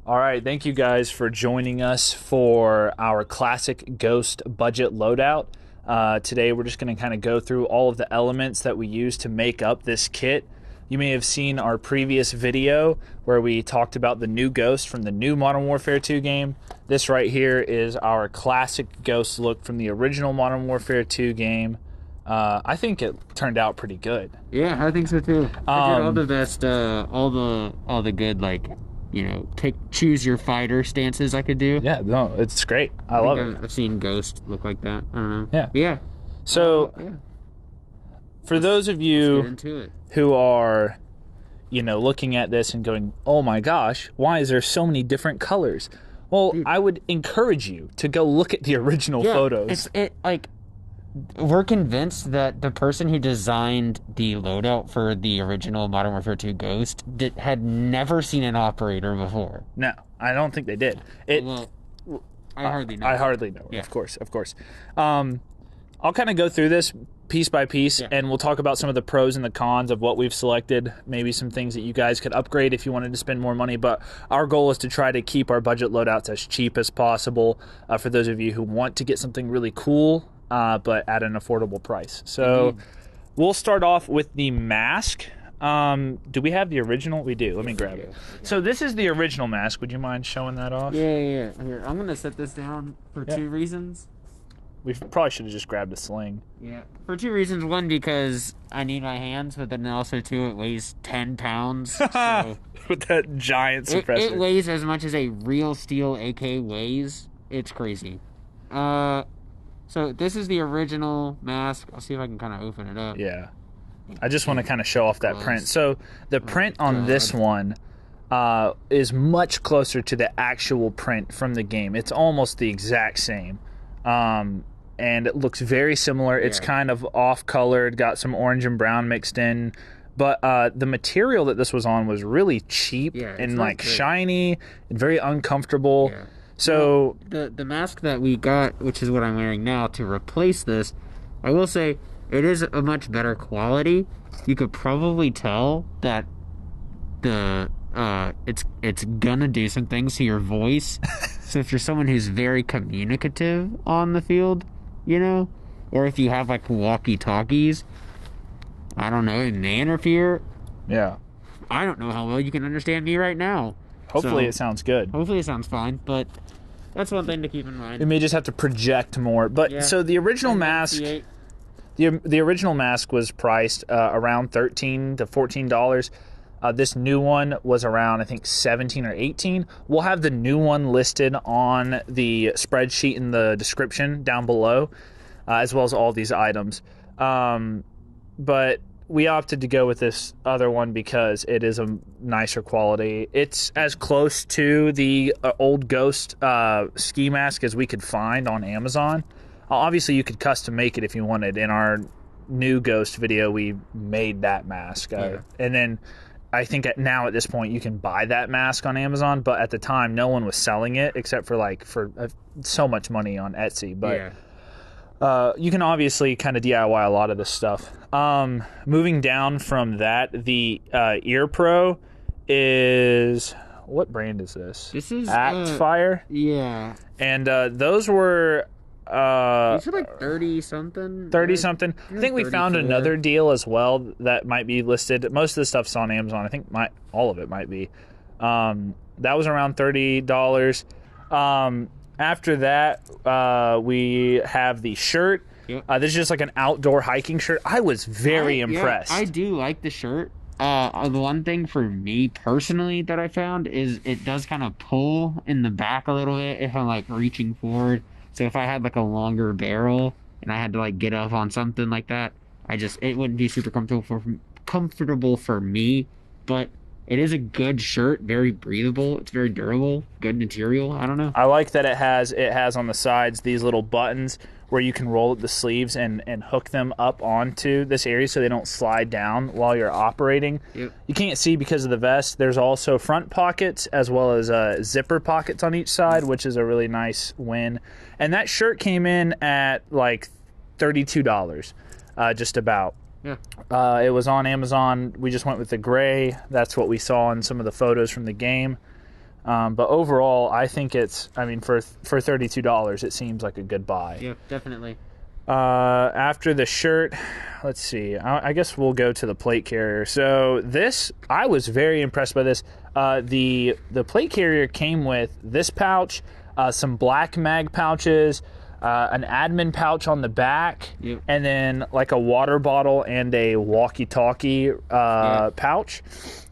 All right, thank you guys for joining us for our classic Ghost budget loadout. Today we're just going to kind of go through all of the elements that we use to make up this kit. You may have seen our previous video where we talked about the new Ghost from the new Modern Warfare 2 game. This right here is our classic Ghost look from the original Modern Warfare 2 game. I think it turned out pretty good. Yeah, I think so too. I did all the best, all the good, like, you know, choose your fighter stances I could do. Yeah, no, it's great. I love it. I've seen Ghost look like that. I don't know. Yeah. Yeah. So, for those of you who are, you know, looking at this and going, oh my gosh, why is there so many different colors? Well, dude, I would encourage you to go look at the original photos. We're convinced that the person who designed the loadout for the original Modern Warfare 2 Ghost had never seen an operator before. No, I don't think they did. I hardly know. I hardly know. Yeah. Of course. I'll kind of go through this piece by piece, and we'll talk about some of the pros and the cons of what we've selected, maybe some things that you guys could upgrade if you wanted to spend more money, but our goal is to try to keep our budget loadouts as cheap as possible for those of you who want to get something really cool, but at an affordable price. So we'll start off with the mask. Do we have the original? We do. Let me grab it. So this is the original mask. Would you mind showing that off? Yeah. Here, I'm going to set this down for two reasons. We probably should have just grabbed a sling. Yeah. For two reasons. One, because I need my hands, but then also, two, it weighs 10 pounds. So with that giant suppressor. It weighs as much as a real steel AK weighs. It's crazy. So this is the original mask. I'll see if I can kind of open it up. Yeah. I just want to kind of show off that print. So the print on this one is much closer to the actual print from the game. It's almost the exact same. And it looks very similar. It's kind of off-colored, got some orange and brown mixed in. But the material that this was on was really cheap and like shiny and very uncomfortable. Yeah. So the mask that we got, which is what I'm wearing now, to replace this, I will say it is a much better quality. You could probably tell that it's gonna do some things to your voice. So if you're someone who's very communicative on the field, you know, or if you have like walkie-talkies, I don't know, it may interfere. Yeah. I don't know how well you can understand me right now. Hopefully it sounds good. Hopefully it sounds fine, but that's one thing to keep in mind. You may just have to project more. But so the original mask, the original mask was priced around $13 to $14. This new one was around, I think, $17 or $18. We'll have the new one listed on the spreadsheet in the description down below, as well as all these items. But we opted to go with this other one because it is a nicer quality. It's as close to the old Ghost ski mask as we could find on Amazon. Obviously, you could custom make it if you wanted. In our new Ghost video, we made that mask. And then I think now at this point, you can buy that mask on Amazon. But at the time, no one was selling it except for so much money on Etsy. But you can obviously kind of DIY a lot of this stuff. Moving down from that, the Ear Pro is... What brand is this? This is Actfire. Yeah. And those were... these are like 30-something. 30-something. I think we found another deal as well that might be listed. Most of the stuff's on Amazon. I think all of it might be. That was around $30. After that, we have the shirt. Yep. This is just like an outdoor hiking shirt. I was very impressed. I do like the shirt. The one thing for me personally that I found is it does kind of pull in the back a little bit if I'm like reaching forward. So if I had like a longer barrel and I had to like get up on something like that, it wouldn't be super comfortable for me. But it is a good shirt, very breathable. It's very durable, good material. I don't know. I like that it has on the sides these little buttons where you can roll up the sleeves and hook them up onto this area so they don't slide down while you're operating. Yep. You can't see because of the vest. There's also front pockets as well as zipper pockets on each side, which is a really nice win. And that shirt came in at like $32, just about. Yeah. It was on Amazon. We just went with the gray. That's what we saw in some of the photos from the game. But overall, I think it's, I mean, for $32, it seems like a good buy. Yeah, definitely. After the shirt, let's see. I guess we'll go to the plate carrier. So this, I was very impressed by this. The plate carrier came with this pouch, some black mag pouches, an admin pouch on the back, and then like a water bottle and a walkie-talkie pouch,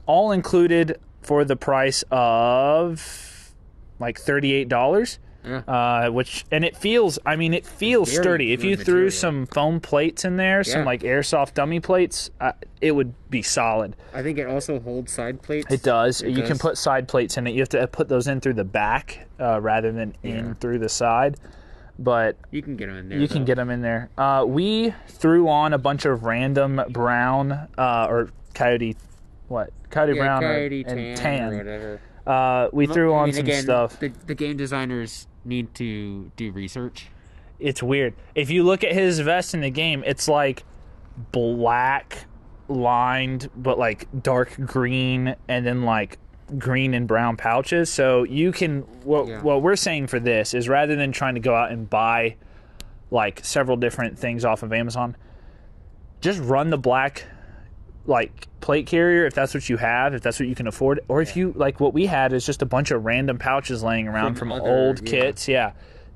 all included for the price of like $38. And it feels, I mean, it feels sturdy. If you threw some foam plates in there, some like Airsoft dummy plates, it would be solid. I think it also holds side plates. It does. You can put side plates in it. You have to put those in through the back rather than in through the side. But you can get them in there. You can get them in there. We threw on a bunch of random brown or coyote brown and tan. Or whatever. We threw on some stuff. The game designers need to do research. It's weird. If you look at his vest in the game, it's like black lined, but like dark green, and then like green and brown pouches. So you can, what we're saying for this is, rather than trying to go out and buy like several different things off of Amazon, just run the black like plate carrier if that's what you have, if that's what you can afford, or if you like what we had is just a bunch of random pouches laying around from old kits.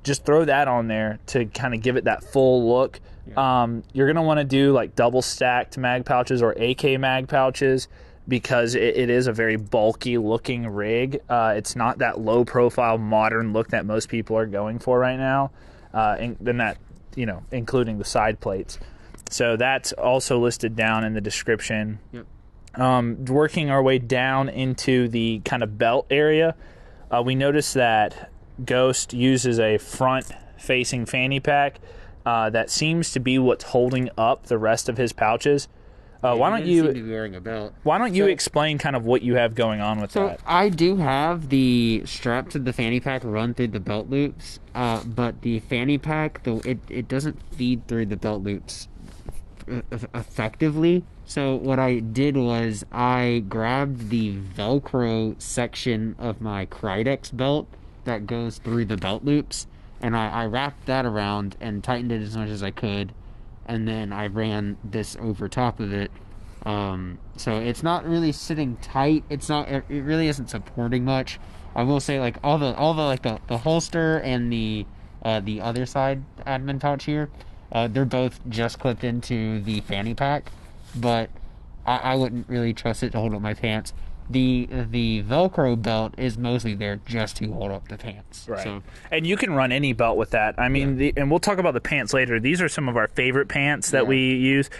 Just throw that on there to kind of give it that full look. You're gonna want to do like double stacked mag pouches or AK mag pouches, because it is a very bulky looking rig. It's not that low profile modern look that most people are going for right now, and then that, you know, including the side plates. So that's also listed down in the description. Working our way down into the kind of belt area, we noticed that Ghost uses a front-facing fanny pack that seems to be what's holding up the rest of his pouches. Why don't you seem to be wearing a belt? Why don't you explain kind of what you have going on with that? I do have the straps of the fanny pack run through the belt loops, but the fanny pack, it doesn't feed through the belt loops effectively. So what I did was I grabbed the Velcro section of my Krydex belt that goes through the belt loops, and I wrapped that around and tightened it as much as I could, and then I ran this over top of it. So it's not really sitting tight. It really isn't supporting much. I will say, like, all the like the holster and the other side admin pouch here, they're both just clipped into the fanny pack, but I wouldn't really trust it to hold up my pants. The Velcro belt is mostly there just to hold up the pants. Right. So, and you can run any belt with that. I mean, and we'll talk about the pants later. These are some of our favorite pants that we use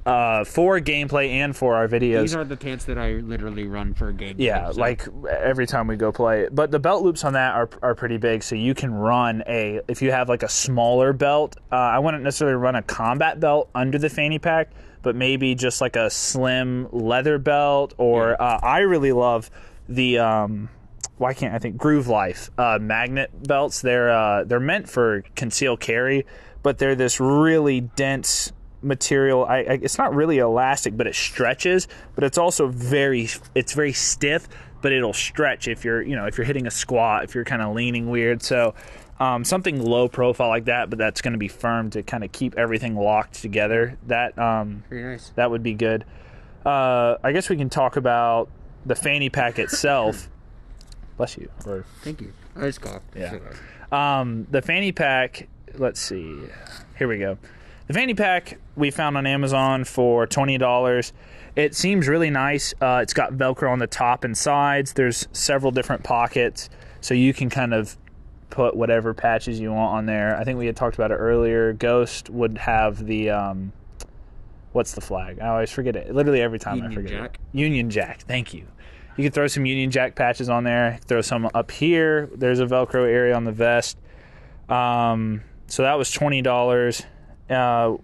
for gameplay and for our videos. These are the pants that I literally run for gameplay. Yeah, so. Like every time we go play. But the belt loops on that are pretty big, so you can run if you have like a smaller belt. I wouldn't necessarily run a combat belt under the fanny pack, but maybe just like a slim leather belt, or I really love the why can't I think Groove Life magnet belts. They're meant for concealed carry, but they're this really dense material. It's not really elastic, but it stretches, but it's also very stiff, but it'll stretch if you're hitting a squat, if you're kind of leaning weird. So something low profile like that, but that's going to be firm to kind of keep everything locked together. That pretty nice. That would be good. I guess we can talk about the fanny pack itself. Bless you. Thank you. I just coughed. Yeah. The fanny pack, let's see. Here we go. The fanny pack we found on Amazon for $20. It seems really nice. It's got Velcro on the top and sides. There's several different pockets, so you can kind of put whatever patches you want on there. I think we had talked about it earlier. Ghost would have the what's the flag? I always forget it. Literally every time I forget it. Union Jack. Thank you. You can throw some Union Jack patches on there. Throw some up here. There's a Velcro area on the vest. So that was $20.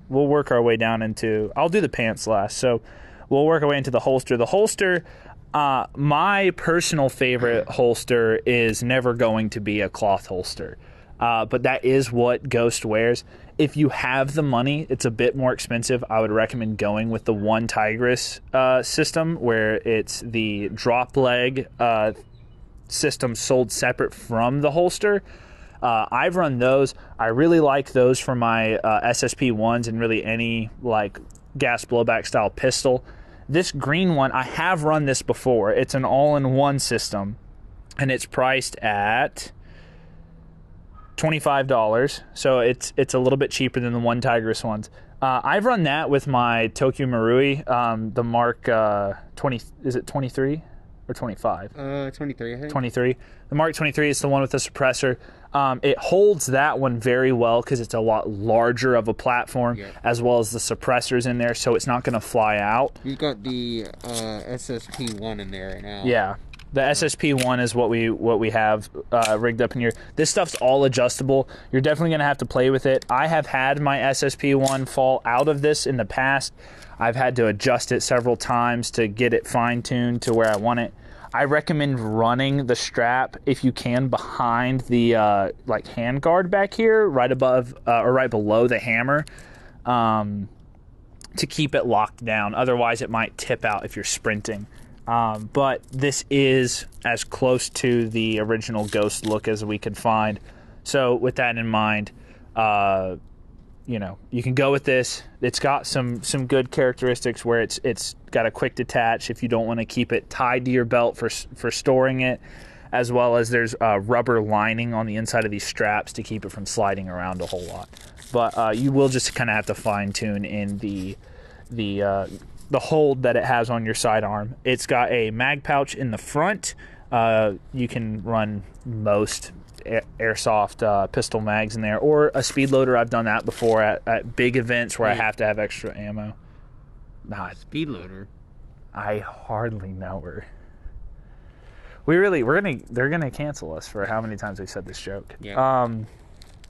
We'll work our way down into... I'll do the pants last. So we'll work our way into the holster. The holster, my personal favorite holster is never going to be a cloth holster. But that is what Ghost wears. If you have the money, it's a bit more expensive. I would recommend going with the One Tigress system, where it's the drop leg system sold separate from the holster. I've run those. I really like those for my SSP-1s and really any like gas blowback style pistol. This green one, I have run this before. It's an all-in-one system, and it's priced at $25. So it's a little bit cheaper than the one Tigris ones. I've run that with my Tokyo Marui, the Mark 20. Is it 23 or 25? 23, I think. 23. The Mark 23 is the one with the suppressor. It holds that one very well because it's a lot larger of a platform, as well as the suppressors in there, so it's not going to fly out. You've got the SSP-1 in there right now. Yeah. The SSP-1 is what we have rigged up in here. This stuff's all adjustable. You're definitely going to have to play with it. I have had my SSP-1 fall out of this in the past. I've had to adjust it several times to get it fine-tuned to where I want it. I recommend running the strap, if you can, behind the like hand guard back here, right above or right below the hammer, to keep it locked down. Otherwise, it might tip out if you're sprinting. But this is as close to the original Ghost look as we could find. So with that in mind, you know, you can go with this. It's got some good characteristics where it's got a quick detach if you don't want to keep it tied to your belt for storing it, as well as there's a rubber lining on the inside of these straps to keep it from sliding around a whole lot. But you will just kind of have to fine tune in the hold that it has on your sidearm. It's got a mag pouch in the front. You can run most Airsoft pistol mags in there, or a speed loader. I've done that before at big events where I have to have extra ammo. Speed loader? I hardly know her. They're gonna cancel us for how many times we said this joke. Yeah.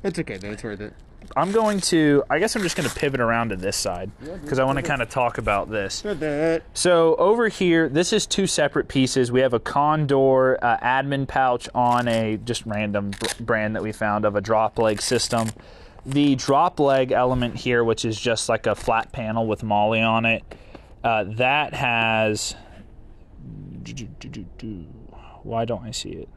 It's okay though, it's worth it. I guess I'm just going to pivot around to this side because I want to kind of talk about this. So over here, this is two separate pieces. We have a Condor admin pouch on a just random brand that we found of a drop leg system. The drop leg element here, which is just like a flat panel with molly on it, that has... Why don't I see it?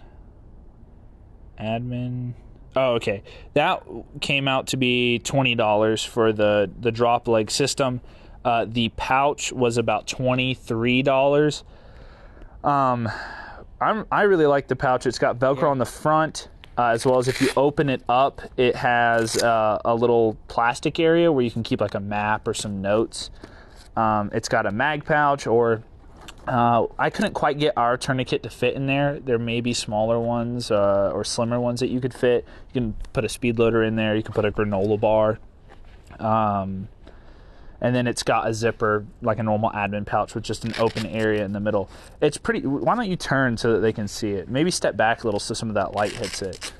Admin... Oh, okay. That came out to be $20 for the drop leg system. The pouch was about $23. I really like the pouch. It's got Velcro on the front, as well as if you open it up, it has a little plastic area where you can keep like a map or some notes. It's got a mag pouch, or I couldn't quite get our tourniquet to fit in there. There may be smaller ones or slimmer ones that you could fit. You can put a speed loader in there. You can put a granola bar. And then it's got a zipper, like a normal admin pouch, with just an open area in the middle. It's pretty... Why don't you turn so that they can see it? Maybe step back a little so some of that light hits it.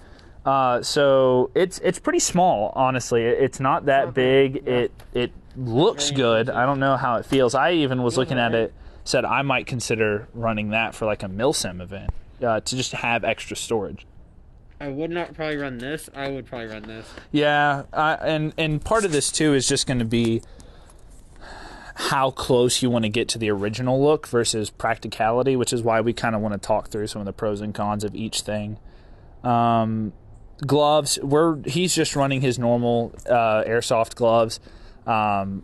So it's pretty small, honestly. It's not that big. It looks good. I don't know how it feels. I even was looking at it, said I might consider running that for like a milsim event to just have extra storage. I would not probably run this. I would probably run this. Yeah, and part of this too is just going to be how close you want to get to the original look versus practicality, which is why we kind of want to talk through some of the pros and cons of each thing. Gloves, he's just running his normal Airsoft gloves.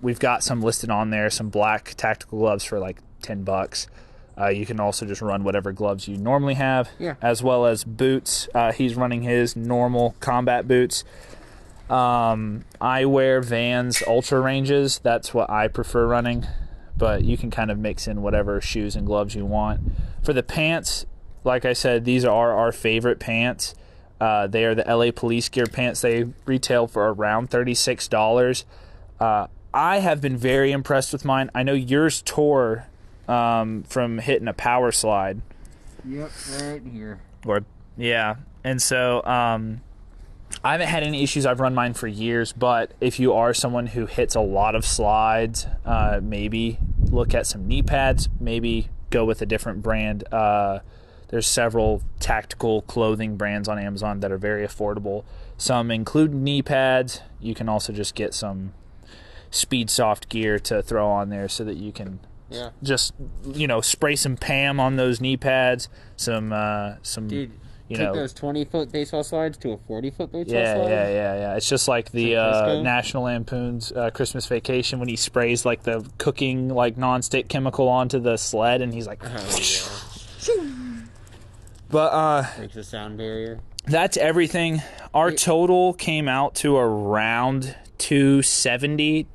We've got some listed on there, some black tactical gloves for like $10. You can also just run whatever gloves you normally have, as well as boots. He's running his normal combat boots. I wear Vans Ultra Ranges. That's what I prefer running, but you can kind of mix in whatever shoes and gloves you want. For the pants, like I said, these are our favorite pants. They are the LA Police Gear pants. They retail for around $36. I have been very impressed with mine. I know yours tore from hitting a power slide. Yep, right here. Yeah, and so I haven't had any issues. I've run mine for years, but if you are someone who hits a lot of slides, maybe look at some knee pads, maybe go with a different brand. There's several tactical clothing brands on Amazon that are very affordable. Some include knee pads. You can also just get some Speed Soft gear to throw on there so that you can Yeah. Just, spray some Pam on those knee pads. Some Dude, take those 20-foot baseball slides to a 40-foot baseball slide. Yeah. It's just like the National Lampoon's Christmas Vacation when he sprays like the cooking like nonstick chemical onto the sled and he's like. But breaks the sound barrier. That's everything. Our total came out to around $270.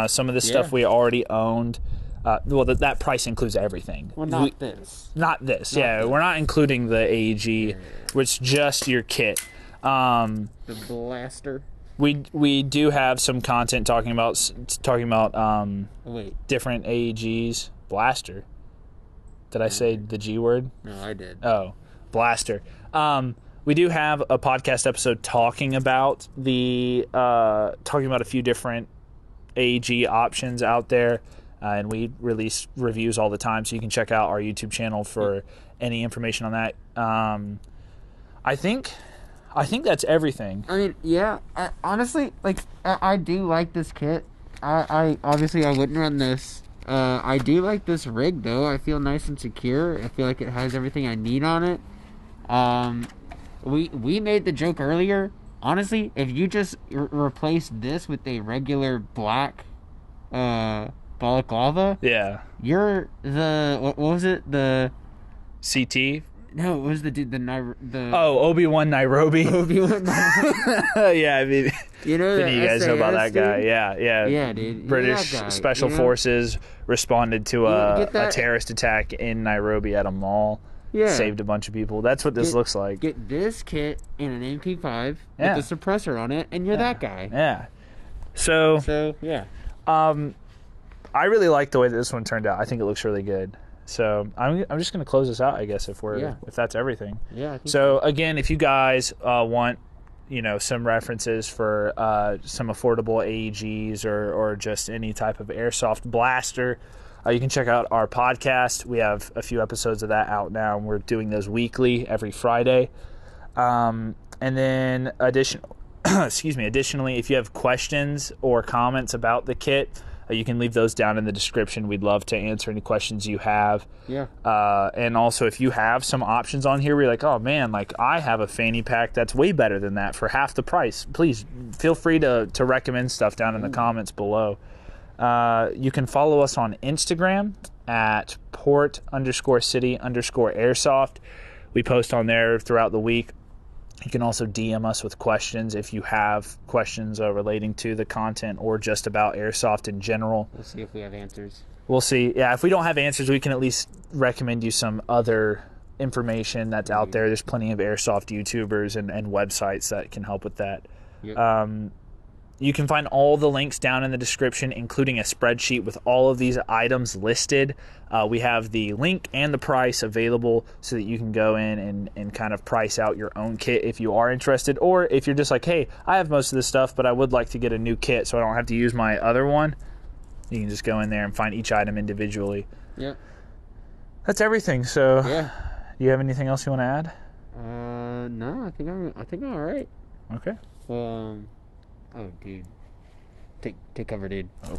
Some of the stuff we already owned. That price includes everything. Well, not this. Not this. We're not including the AEG, which is just your kit. The blaster. We do have some content talking about different AEGs. Blaster. Did I say the G word? No, I did. Oh, blaster. We do have a podcast episode talking about a few different AEG options out there. And we release reviews all the time, so you can check out our YouTube channel for any information on that. I think that's everything. I mean, yeah. Honestly, I do like this kit. I obviously I wouldn't run this. I do like this rig though. I feel nice and secure. I feel like it has everything I need on it. We made the joke earlier. Honestly, if you just replace this with a regular black balaclava, you're what was it, the CT? No, it was the dude, Obi-Wan Nairobi. Obi-Wan Nairobi. Yeah, I mean, you guys know about that guy. Yeah, dude. British Special Forces responded to a terrorist attack in Nairobi at a mall. Yeah. Saved a bunch of people. That's what this looks like. Get this kit in an MP5 with the suppressor on it, and you're that guy. Yeah. So yeah. I really like the way that this one turned out. I think it looks really good. So I'm just going to close this out, I guess, if that's everything. Yeah. So again, if you guys want, some references for some affordable AEGs or just any type of airsoft blaster, you can check out our podcast. We have a few episodes of that out now, and we're doing those weekly every Friday. And then additionally, if you have questions or comments about the kit, you can leave those down in the description. We'd love to answer any questions you have. Yeah. And also, if you have some options on here where you're like, oh man, I have a fanny pack that's way better than that for half the price, please feel free to recommend stuff down in the comments below. You can follow us on Instagram at port_city_airsoft. We post on there throughout the week. You can also DM us with questions if you have questions relating to the content or just about airsoft in general. We'll see if we have answers. We'll see. Yeah, if we don't have answers, we can at least recommend you some other information that's out there. There's plenty of airsoft YouTubers and websites that can help with that. Yep. You can find all the links down in the description, including a spreadsheet with all of these items listed. We have the link and the price available so that you can go in and kind of price out your own kit if you are interested. Or if you're just like, hey, I have most of this stuff, but I would like to get a new kit so I don't have to use my other one, you can just go in there and find each item individually. Yep. That's everything. So, yeah. Do you have anything else you want to add? No, I think I'm all right. Okay. Oh, dude. Take cover, dude. Oh.